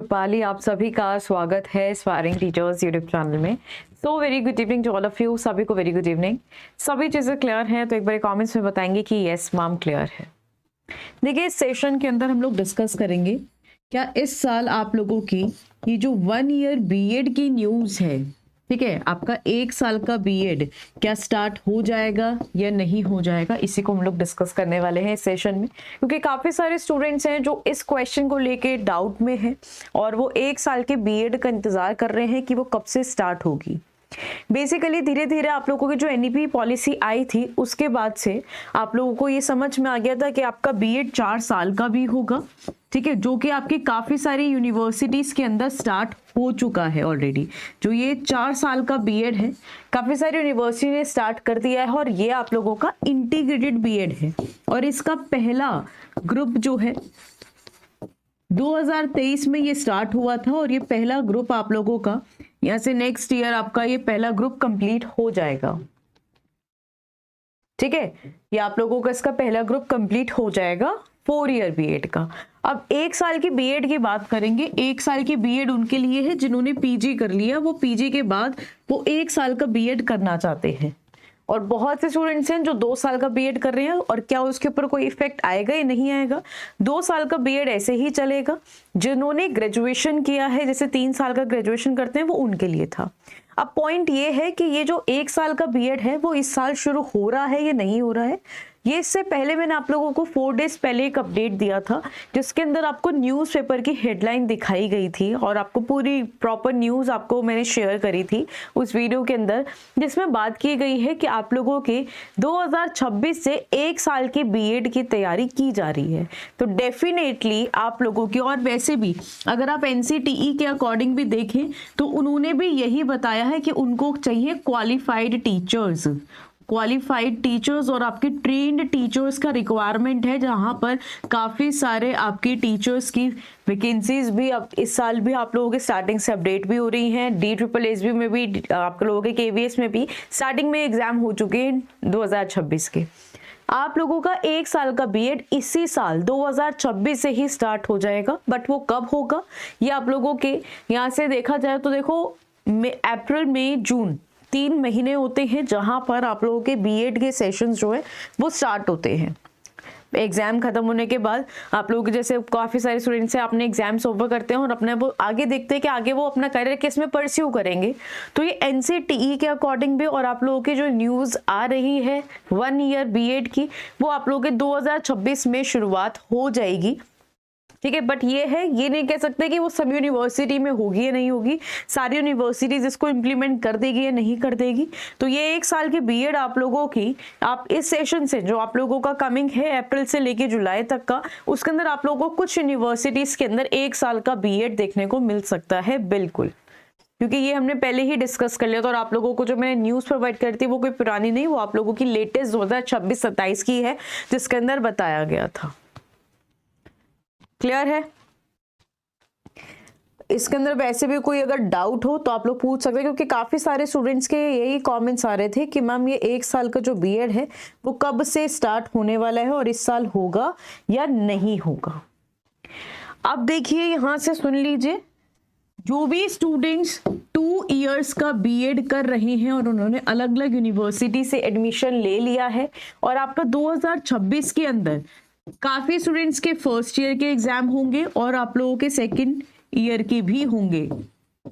रुपाली, आप सभी का स्वागत है एस्पायरिंग टीचर्स यूट्यूब चैनल में। So very good evening to all of you. सभी को वेरी गुड इवनिंग। सभी चीज़ें क्लियर हैं तो एक बार कमेंट्स में बताएंगे कि यस मैम क्लियर है। देखिए, इस सेशन के अंदर हम लोग डिस्कस करेंगे क्या इस साल आप लोगों की ये जो 1 ईयर बीएड की न्यूज़ है, ठीक है, आपका 1 साल का बीएड क्या स्टार्ट हो जाएगा या नहीं हो जाएगा, इसी को हम लोग डिस्कस करने वाले हैं इस सेशन में। क्योंकि काफ़ी सारे स्टूडेंट्स हैं जो इस क्वेश्चन को लेके डाउट में हैं और वो 1 साल के बीएड का इंतज़ार कर रहे हैं कि वो कब से स्टार्ट होगी। बेसिकली धीरे धीरे आप लोगों की जो एनईपी पॉलिसी आई थी उसके बाद से आप लोगों को ये समझ में आ गया था कि आपका बीएड 4 साल का भी होगा, ठीक है, जो कि आपकी काफ़ी सारी यूनिवर्सिटीज़ के अंदर स्टार्ट हो चुका है ऑलरेडी। जो ये 4 साल का बीएड है काफ़ी सारी यूनिवर्सिटी ने स्टार्ट कर दिया है और ये आप लोगों का इंटीग्रेटेड बीएड है। और इसका पहला ग्रुप जो है 2023 में ये स्टार्ट हुआ था और ये पहला ग्रुप आप लोगों का यहाँ से नेक्स्ट ईयर आपका ये पहला ग्रुप कंप्लीट हो जाएगा, ठीक है। ये आप लोगों का इसका पहला ग्रुप कंप्लीट हो जाएगा 4 ईयर बीएड का। अब 1 साल की बीएड की बात करेंगे। 1 साल की बीएड उनके लिए है जिन्होंने पीजी कर लिया, वो पीजी के बाद वो 1 साल का बीएड करना चाहते हैं। और बहुत से स्टूडेंट्स हैं जो 2 साल का बीएड कर रहे हैं और क्या उसके ऊपर कोई इफेक्ट आएगा या नहीं आएगा। 2 साल का बीएड ऐसे ही चलेगा। जिन्होंने ग्रेजुएशन किया है, जैसे 3 साल का ग्रेजुएशन करते हैं, वो उनके लिए था। अब पॉइंट ये है कि ये जो 1 साल का बीएड है वो इस साल शुरू हो रहा है या नहीं हो रहा है। ये इससे पहले मैंने आप लोगों को 4 डेज पहले एक अपडेट दिया था जिसके अंदर आपको न्यूज़पेपर की हेडलाइन दिखाई गई थी और आपको पूरी प्रॉपर न्यूज़ आपको मैंने शेयर करी थी उस वीडियो के अंदर, जिसमें बात की गई है कि आप लोगों के 2026 से 1 साल की बीएड की तैयारी की जा रही है। तो डेफिनेटली आप लोगों की, और वैसे भी अगर आप एनसीटीई के अकॉर्डिंग भी देखें तो उन्होंने भी यही बताया है कि उनको चाहिए क्वालिफाइड टीचर्स और आपके ट्रेन्ड टीचर्स का रिक्वायरमेंट है, जहां पर काफ़ी सारे आपकी टीचर्स की वैकेंसीज भी अब इस साल भी आप लोगों के स्टार्टिंग से अपडेट भी हो रही हैं। DSSB में भी आप लोगों के KVS में भी स्टार्टिंग में एग्जाम हो चुके हैं 2026 के। आप लोगों का 1 साल का बीएड इसी साल 2026 से ही स्टार्ट हो जाएगा। बट वो कब होगा ये आप लोगों के यहाँ से देखा जाए तो देखो, अप्रैल मई जून 3 महीने होते हैं जहां पर आप लोगों के बीएड के सेशंस जो है वो स्टार्ट होते हैं। एग्जाम खत्म होने के बाद आप लोग, जैसे काफ़ी सारे स्टूडेंट्स हैं, अपने एग्जाम्स ओवर करते हैं और अपने वो आगे देखते हैं कि आगे वो अपना करियर किस में परस्यू करेंगे। तो ये एनसीटीई के अकॉर्डिंग भी और आप लोगों की जो न्यूज़ आ रही है 1 ईयर बीएड की, वो आप लोगों के 2026 में शुरुआत हो जाएगी, ठीक है। बट ये है, ये नहीं कह सकते कि वो सभी यूनिवर्सिटी में होगी या नहीं होगी। सारी यूनिवर्सिटीज इसको इम्प्लीमेंट कर देगी या नहीं कर देगी। तो ये 1 साल की बीएड आप लोगों की, आप इस सेशन से जो आप लोगों का कमिंग है अप्रैल से लेके जुलाई तक का, उसके अंदर आप लोगों को कुछ यूनिवर्सिटीज के अंदर 1 साल का बीएड देखने को मिल सकता है, बिल्कुल। क्योंकि ये हमने पहले ही डिस्कस कर लिया था और आप लोगों को जो मैंने न्यूज़ प्रोवाइड करी थी वो कोई पुरानी नहीं, वो आप लोगों की लेटेस्ट 2026-27 की है जिसके अंदर बताया गया था। क्लियर है? इसके अंदर वैसे भी कोई अगर डाउट हो तो आप लोग पूछ सकते हैं, क्योंकि काफ़ी सारे स्टूडेंट्स के यही कमेंट्स आ रहे थे कि मैम ये 1 साल का जो बीएड है वो कब से स्टार्ट होने वाला है और इस साल होगा या नहीं होगा। अब देखिए, यहाँ से सुन लीजिए, जो भी स्टूडेंट्स 2 इयर्स का बीएड कर रहे हैं और उन्होंने अलग अलग यूनिवर्सिटी से एडमिशन ले लिया है और आपका 2026 के अंदर काफ़ी स्टूडेंट्स के फर्स्ट ईयर के एग्जाम होंगे और आप लोगों के सेकंड ईयर के भी होंगे,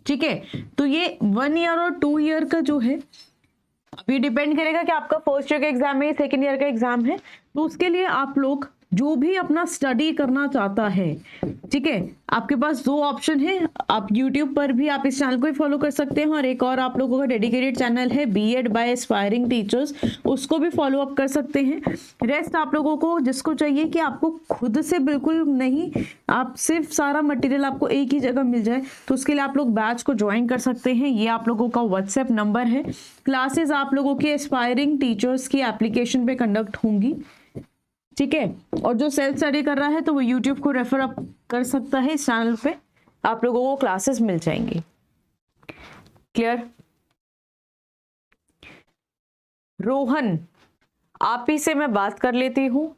ठीक है। तो ये 1 ईयर और 2 ईयर का जो है, अब ये डिपेंड करेगा कि आपका फर्स्ट ईयर का एग्जाम है, सेकंड ईयर का एग्जाम है। तो उसके लिए आप लोग जो भी अपना स्टडी करना चाहता है, ठीक है, आपके पास 2 ऑप्शन है। आप यूट्यूब पर भी आप इस चैनल को ही फॉलो कर सकते हैं और एक और आप लोगों का डेडिकेटेड चैनल है बीएड बाय एस्पायरिंग टीचर्स, उसको भी फॉलो अप कर सकते हैं। रेस्ट आप लोगों को जिसको चाहिए कि आपको खुद से बिल्कुल नहीं, आप सिर्फ सारा मटेरियल आपको एक ही जगह मिल जाए, तो उसके लिए आप लोग बैच को ज्वाइन कर सकते हैं। ये आप लोगों का व्हाट्सएप नंबर है। क्लासेस आप लोगों की एस्पायरिंग टीचर्स की एप्लीकेशन पे कंडक्ट होंगी, ठीक है। और जो सेल्फ स्टडी कर रहा है तो वो यूट्यूब को रेफर अप कर सकता है, इस चैनल पे आप लोगों को क्लासेस मिल जाएंगी। क्लियर? रोहन, आप ही से मैं बात कर लेती हूँ।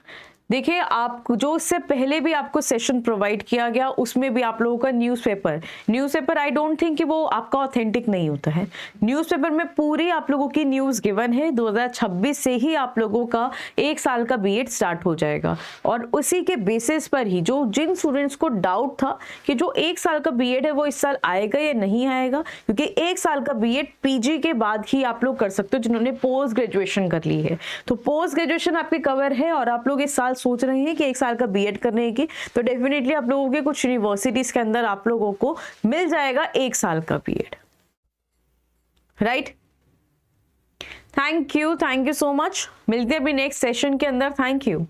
देखिए, आप जो इससे पहले भी आपको सेशन प्रोवाइड किया गया उसमें भी आप लोगों का न्यूज़पेपर आई डोंट थिंक कि वो आपका ऑथेंटिक नहीं होता है। न्यूज़पेपर में पूरी आप लोगों की न्यूज़ गिवन है। 2026 से ही आप लोगों का 1 साल का बीएड स्टार्ट हो जाएगा और उसी के बेसिस पर ही जो जिन स्टूडेंट्स को डाउट था कि जो 1 साल का बीएड है वो इस साल आएगा या नहीं आएगा, क्योंकि 1 साल का बीएड पीजी के बाद ही आप लोग कर सकते हो जिन्होंने पोस्ट ग्रेजुएशन कर ली है। तो पोस्ट ग्रेजुएशन आपकी कवर है और आप लोग इस साल सोच रहे हैं कि 1 साल का बीएड करने की, तो डेफिनेटली आप लोगों के कुछ यूनिवर्सिटीज के अंदर आप लोगों को मिल जाएगा 1 साल का BEd, right. Thank you so much. मिलते हैं अभी नेक्स्ट सेशन के अंदर। Thank you.